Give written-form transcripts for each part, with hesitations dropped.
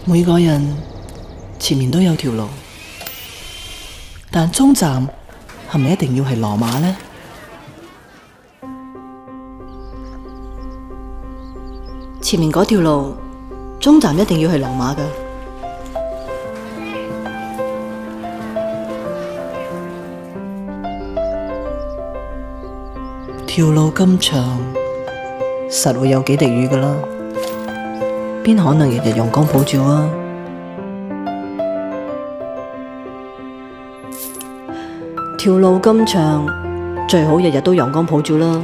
每個人前面都有條路，但終站係咪一定要係羅馬呢？前面嗰條路，終站一定要係羅馬㗎。條路咁長，實會有幾滴雨㗎啦，邊可能日日陽光普照啊？條路咁長，最好日日都陽光普照啦。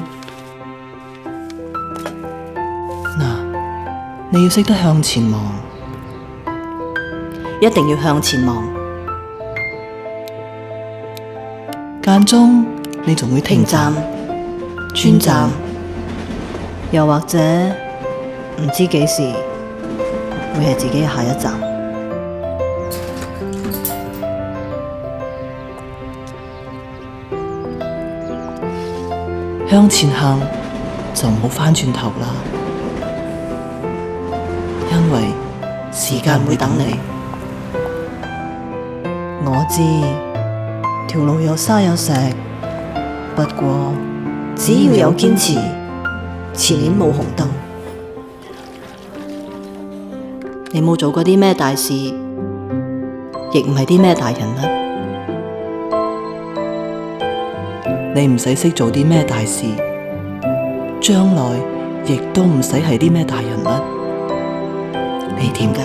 嗱，你要識得向前望，一定要向前望。間中你仲會停站、轉站，又或者唔知幾時會係自己嘅下一站。向前行就唔好返轉頭啦，因為時間會等你。我知條路有沙有石，不過只要有堅持，前面冇紅燈。你冇做過啲咩大事，亦唔係啲咩大人物。你唔使識做啲咩大事，將來亦都唔使係啲咩大人物。你點㗎？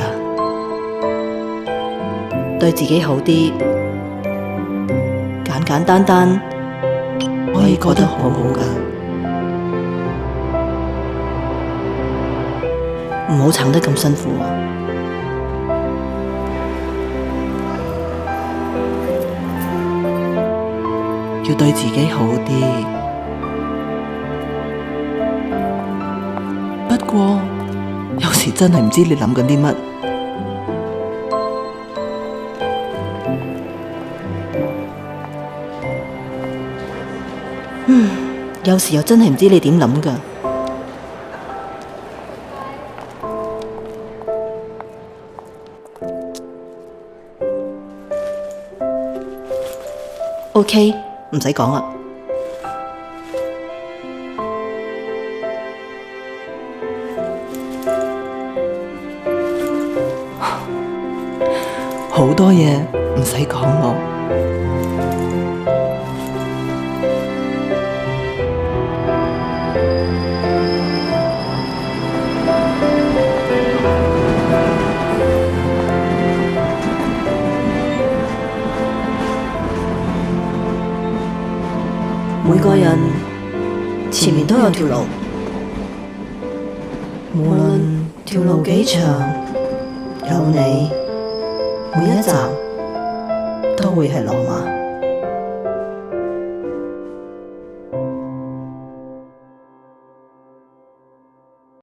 對自己好啲，簡簡單單可以過得好好㗎。唔好撐得咁辛苦啊！要對自己好啲。不過有時真係唔知你諗緊啲乜。有時又真係唔知你點諗㗎。OK，唔使講啦。好多嘢唔使講我。每個人前面都有條路，無論條路幾長，有你，每一站都會係羅馬。